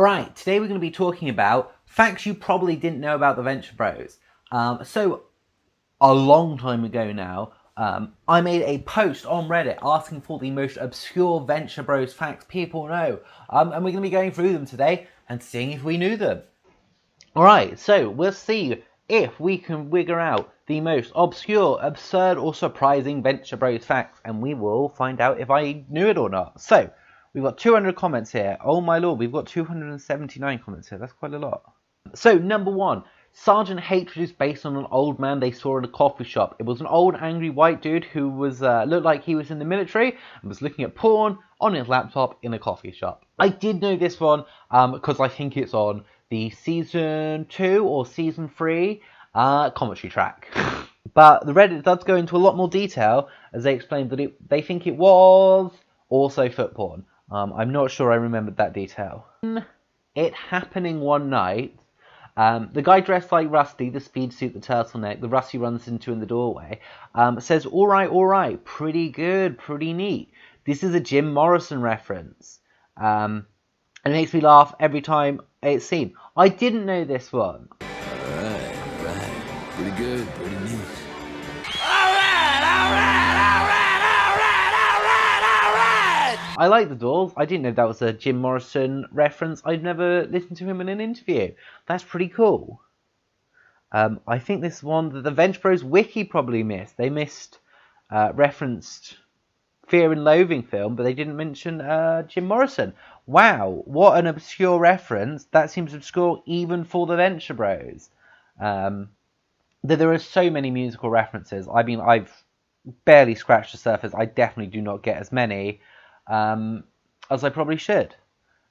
Alright, today we're going to be talking about facts you probably didn't know about the Venture Bros. So, a long time ago now, I made a post on Reddit asking for the most obscure Venture Bros facts people know. And we're going to be going through them today and seeing if we knew them. Alright, so we'll see if we can figure out the most obscure, absurd, or surprising Venture Bros facts, and we will find out if I knew it or not. So, we've got 200 comments here. Oh my lord, we've got 279 comments here. That's quite a lot. So, number one. Sergeant Hatred is based on an old man they saw at a coffee shop. It was an old, angry white dude who was looked like he was in the military and was looking at porn on his laptop in a coffee shop. I did know this one because I think it's on the Season 2 or Season 3 commentary track. But the Reddit does go into a lot more detail as they explained that they think it was also foot porn. I'm not sure I remembered that detail. It happening one night, the guy dressed like Rusty, the speed suit, the turtleneck, the Rusty runs into in the doorway, says, all right, pretty good, pretty neat. This is a Jim Morrison reference. And it makes me laugh every time it's seen. I didn't know this one. Alright, pretty good, pretty neat. I like the Doors. I didn't know that was a Jim Morrison reference. I'd never listened to him in an interview. That's pretty cool. I think this one that the Venture Bros wiki probably missed. They referenced Fear and Loathing film, but they didn't mention Jim Morrison. Wow, what an obscure reference. That seems obscure even for the Venture Bros. There are so many musical references. I mean, I've barely scratched the surface. I definitely do not get as many as I probably should.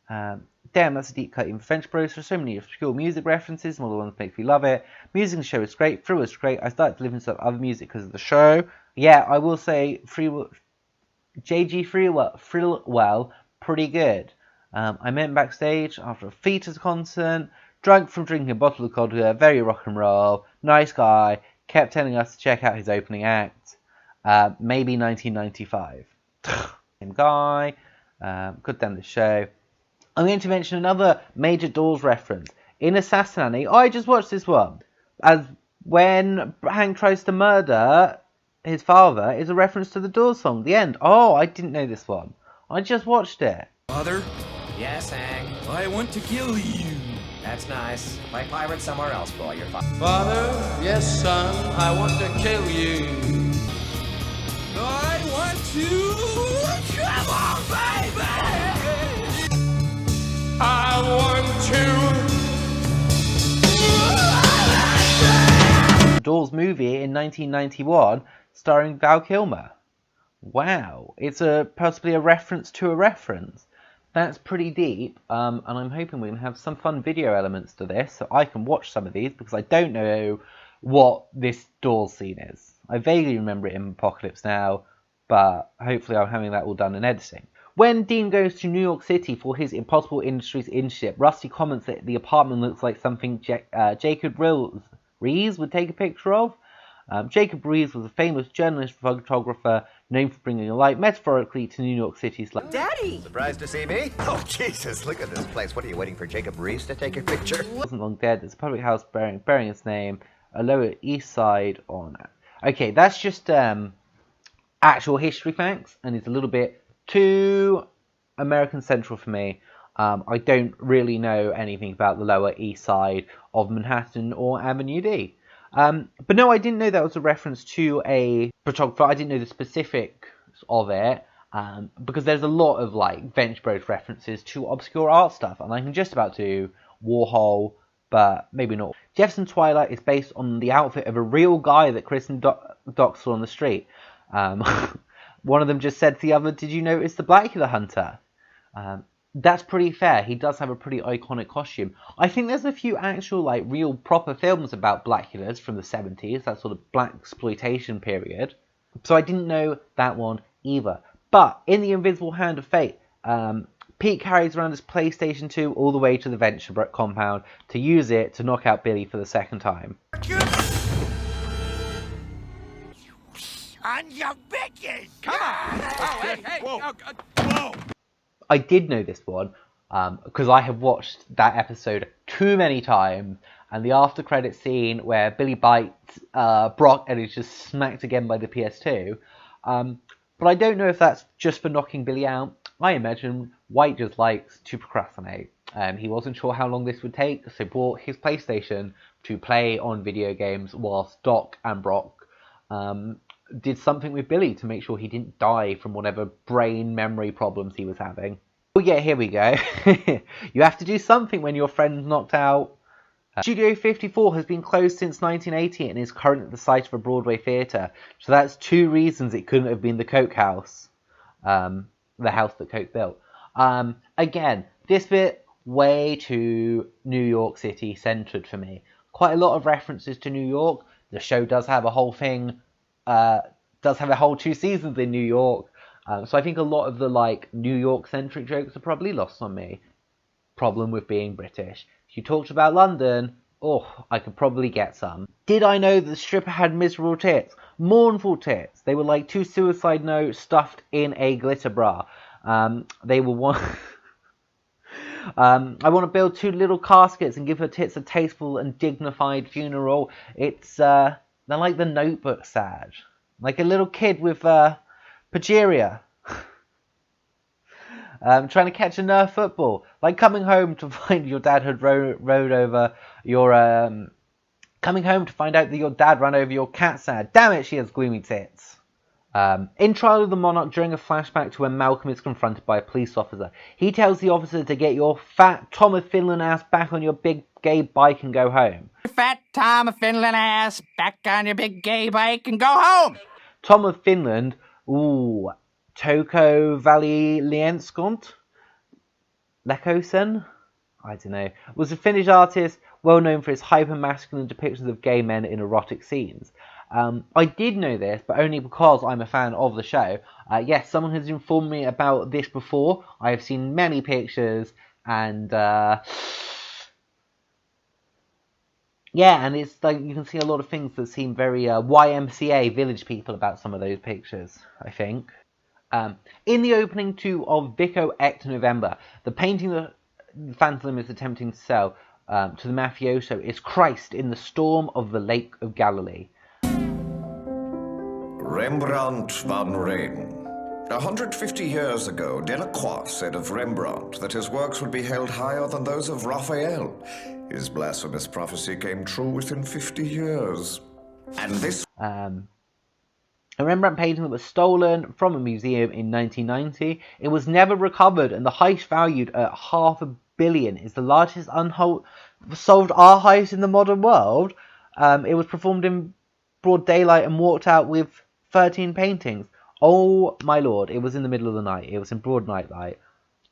Damn, that's a deep cut. In Venture Bros, there are so many obscure music references. All the ones make me love it. Music in the show is great. Thrill was great. I started to listen to other music because of the show. Yeah, I will say JG Freewell, pretty good. I met him backstage after a Fetus concert. Drunk from drinking a bottle of vodka. Very rock and roll. Nice guy. Kept telling us to check out his opening act. Maybe 1995. Same guy. Good down the show. I'm going to mention another major Doors reference. In Assassin Annie, I just watched this one. As when Hank tries to murder his father is a reference to the Doors song, The End. Oh, I didn't know this one. I just watched it. Father? Yes, Hank? I want to kill you. That's nice. Play pirate somewhere else, boy. You're fine. Father, yes, son, I want to kill you. I want to... Come on, baby! I want to... The Doors movie in 1991 starring Val Kilmer. Wow, it's possibly a reference to a reference. That's pretty deep, and I'm hoping we can have some fun video elements to this so I can watch some of these because I don't know what this Doors scene is. I vaguely remember it in Apocalypse Now, but hopefully I'm having that all done in editing. When Dean goes to New York City for his Impossible Industries internship, Rusty comments that the apartment looks like something Jacob Reese would take a picture of. Jacob Reese was a famous journalist photographer known for bringing light metaphorically to New York City's light. Daddy! Surprised to see me? Oh, Jesus, look at this place. What are you waiting for, Jacob Reese to take a picture? Wasn't long dead. There's a public house bearing his name, a Lower East Side on it. Okay, that's just actual history facts, and it's a little bit too American Central for me. I don't really know anything about the Lower East Side of Manhattan or Avenue D. But no, I didn't know that was a reference to a photographer. I didn't know the specifics of it, because there's a lot of like Venture Bros references to obscure art stuff, and I can just about do Warhol, but maybe not. Jefferson Twilight is based on the outfit of a real guy that Chris and Doc saw on the street. One of them just said to the other, "Did you notice the Blackula Hunter?" That's pretty fair. He does have a pretty iconic costume. I think there's a few actual, like, real proper films about Blackulas from the 70s, that sort of black exploitation period. So I didn't know that one either. But in The Invisible Hand of Fate, Pete carries around his PlayStation 2 all the way to the Venture compound to use it to knock out Billy for the second time. On your bitches! Come on! Oh, hey! Whoa. Whoa! I did know this one. because I have watched that episode too many times, and the after credit scene where Billy bites Brock and is just smacked again by the PS2. But I don't know if that's just for knocking Billy out. I imagine White just likes to procrastinate. He wasn't sure how long this would take, so bought his PlayStation to play on video games whilst Doc and Brock did something with Billy to make sure he didn't die from whatever brain memory problems he was having. Oh yeah, here we go. You have to do something when your friend's knocked out. Studio 54 has been closed since 1980 and is currently at the site of a Broadway theatre. So that's 2 reasons it couldn't have been the Coke house. The house that Coke built. Again, this bit way too New York City centred for me. Quite a lot of references to New York. The show does have a whole thing, does have a whole 2 seasons in New York. So I think a lot of the New York centric jokes are probably lost on me. Problem with being British. If you talked about London, I could probably get some. Did I know that the stripper had miserable tits? Mournful tits. They were like 2 suicide notes stuffed in a glitter bra. They were one. I want to build 2 little caskets and give her tits a tasteful and dignified funeral. It's they're like the Notebook sad, like a little kid with progeria. Trying to catch a Nerf football, like coming home to find your dad had rode over your coming home to find out that your dad ran over your cat sad. Damn it, she has gloomy tits. In Trial of the Monarch, during a flashback to when Malcolm is confronted by a police officer, he tells the officer to get your fat Tom of Finland ass back on your big gay bike and go home. Fat Tom of Finland ass, back on your big gay bike and go home! Tom of Finland, Toko Valley Lienskont? Lekosen? I don't know. Was a Finnish artist well known for his hyper-masculine depictions of gay men in erotic scenes. I did know this, but only because I'm a fan of the show. Yes, someone has informed me about this before. I have seen many pictures, and yeah, and it's like you can see a lot of things that seem very YMCA Village People about some of those pictures, I think. In the opening of Vico Act November, the painting that Phantom is attempting to sell to the mafioso is Christ in the storm of the Lake of Galilee. Rembrandt van Rijn. 150 years ago, Delacroix said of Rembrandt that his works would be held higher than those of Raphael. His blasphemous prophecy came true within 50 years. And this... A Rembrandt painting that was stolen from a museum in 1990. It was never recovered, and the heist, valued at $500 million, is the largest unsolved art heist in the modern world. It was performed in broad daylight and walked out with 13 paintings. Oh my lord, it was in the middle of the night. It was in broad nightlight.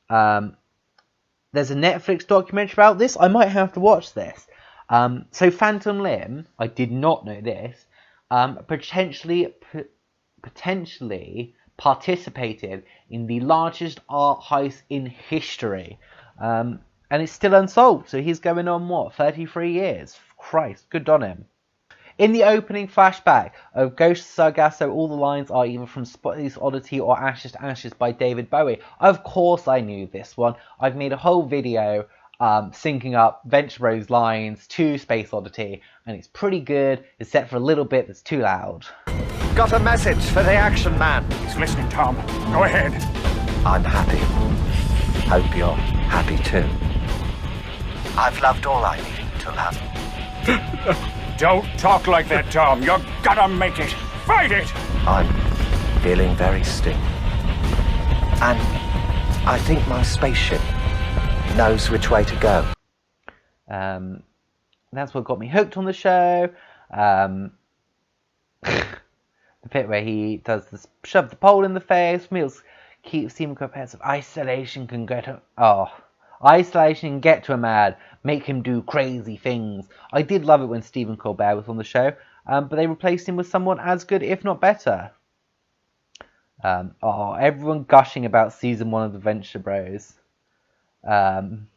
There's a Netflix documentary about this. I might have to watch this. So Phantom Limb, I did not know this, potentially participated in the largest art heist in history. And it's still unsolved. So he's going on, 33 years? Christ, good on him. In the opening flashback of Ghost of Sargasso, all the lines are either from Space Oddity or Ashes to Ashes by David Bowie. Of course I knew this one. I've made a whole video syncing up Venture Bros lines to Space Oddity, and it's pretty good, except for a little bit that's too loud. Got a message for the action man. He's listening, Tom. Go ahead. I'm happy. Hope you're happy too. I've loved all I need to love. Don't talk like that, Tom. You're gonna make it. Fight it! I'm feeling very still. And I think my spaceship knows which way to go. That's what got me hooked on the show. The bit where he does this, shove the pole in the face, keeps seeming competitive. Isolation can get to a man, make him do crazy things. I did love it when Stephen Colbert was on the show, but they replaced him with someone as good, if not better. Everyone gushing about season 1 of the Venture Bros. And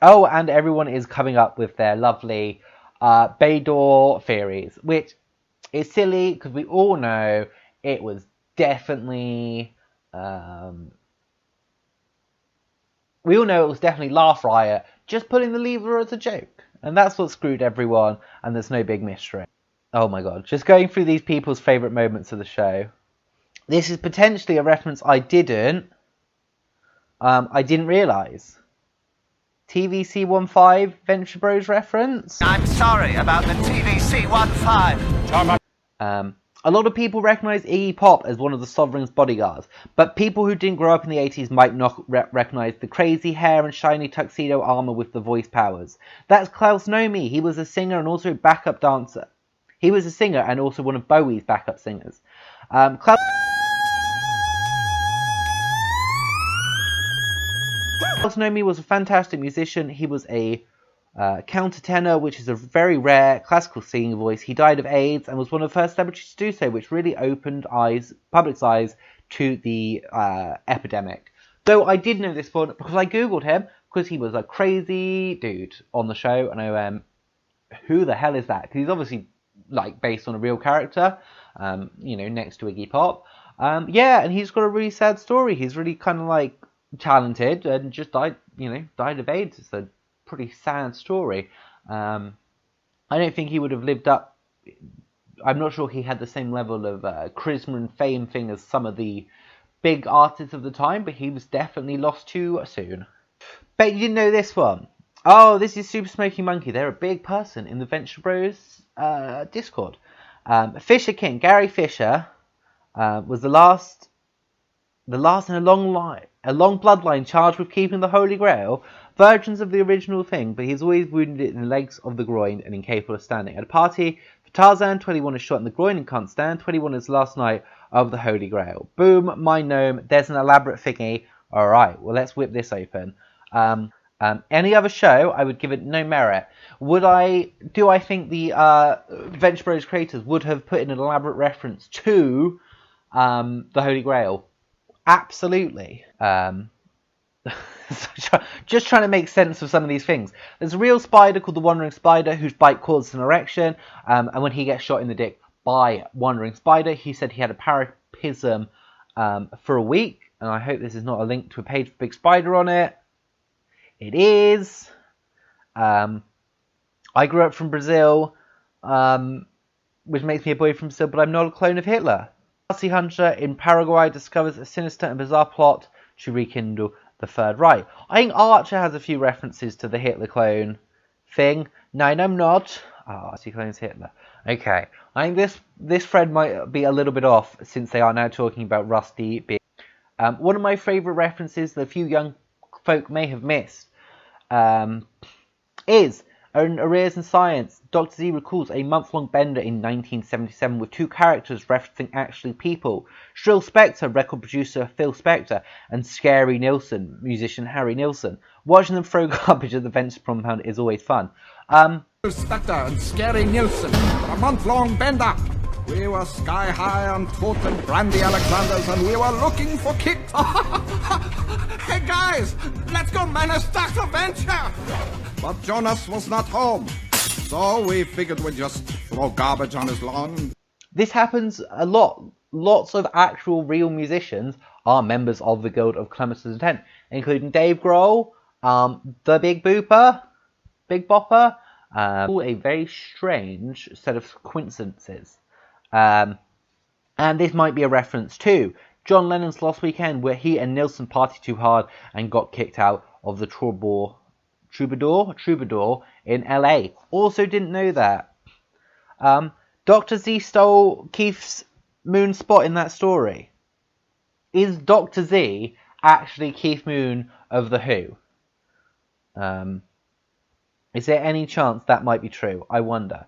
everyone is coming up with their lovely Baydor theories, which is silly because we all know it was definitely We all know it was definitely Laugh Riot, just pulling the lever as a joke. And that's what screwed everyone, and there's no big mystery. Oh my god, just going through these people's favourite moments of the show. This is potentially a reference I didn't realise. TVC15 Venture Bros reference. I'm sorry about the TVC15. A lot of people recognise Iggy Pop as one of the Sovereign's bodyguards, but people who didn't grow up in the 80s might not recognise the crazy hair and shiny tuxedo armour with the voice powers. That's Klaus Nomi. He was a singer and also a backup dancer. He was a singer and also one of Bowie's backup singers. Klaus Nomi was a fantastic musician. He was a countertenor, which is a very rare classical singing voice. He died of AIDS and was one of the first celebrities to do so, which really opened public's eyes to the epidemic. Though I did know this one because I googled him, because he was a crazy dude on the show, and I went, who the hell is that? Because he's obviously like based on a real character, next to Iggy Pop. And he's got a really sad story. He's really kind of like talented and just died of AIDS. It's a pretty sad story. I don't think he would have lived up. I'm not sure he had the same level of charisma and fame thing as some of the big artists of the time, but he was definitely lost too soon. Bet you didn't know this one. Oh, this is Super Smoky Monkey. They're a big person in the Venture Bros Discord. Fisher King, Gary Fisher, was the last in a long bloodline charged with keeping the Holy Grail, versions of the original thing, but he's always wounded in the legs of the groin and incapable of standing. At a party for Tarzan, 21 is shot in the groin and can't stand. 21 is the last night of the Holy Grail. Boom, my gnome, there's an elaborate thingy. Alright, well let's whip this open. Any other show, I would give it no merit. Do I think the Venture Bros creators would have put in an elaborate reference to the Holy Grail? Absolutely. Just trying to make sense of some of these things. There's a real spider called the Wandering Spider whose bite causes an erection, and when he gets shot in the dick by Wandering Spider, he said he had a parapsism for a week, and I hope this is not a link to a page with Big Spider on it. It is. I grew up from Brazil, which makes me a boy from Brazil, but I'm not a clone of Hitler. Nazi Hunter in Paraguay discovers a sinister and bizarre plot to rekindle the Third Reich. I think Archer has a few references to the Hitler clone thing. No, I'm not. Oh, he clones Hitler. Okay. I think this thread might be a little bit off since they are now talking about Rusty being... one of my favourite references that a few young folk may have missed is in Arrears in Science. Dr. Z recalls a month-long bender in 1977 with two characters referencing actually people. Shrill Spectre, record producer Phil Spector, and Scary Nilsson, musician Harry Nilsson. Watching them throw garbage at the Venture compound is always fun. Spectre and Scary Nilsson for a month-long bender. We were sky high on Toot and Brandy Alexanders, and we were looking for kicks. Hey guys, let's go manage Dr. Venture. But Jonas was not home, so we figured we'd just throw garbage on his lawn. This happens a lot. Lots of actual real musicians are members of the Guild of Clemence's Intent, including Dave Grohl, the Big Bopper, all a very strange set of coincidences. And this might be a reference to John Lennon's Lost Weekend, where he and Nilsson partied too hard and got kicked out of the Troubadour in LA. Also didn't know that. Dr. Z stole Keith's Moon spot in that story. Is Dr. Z actually Keith Moon of The Who? Is there any chance that might be true? I wonder.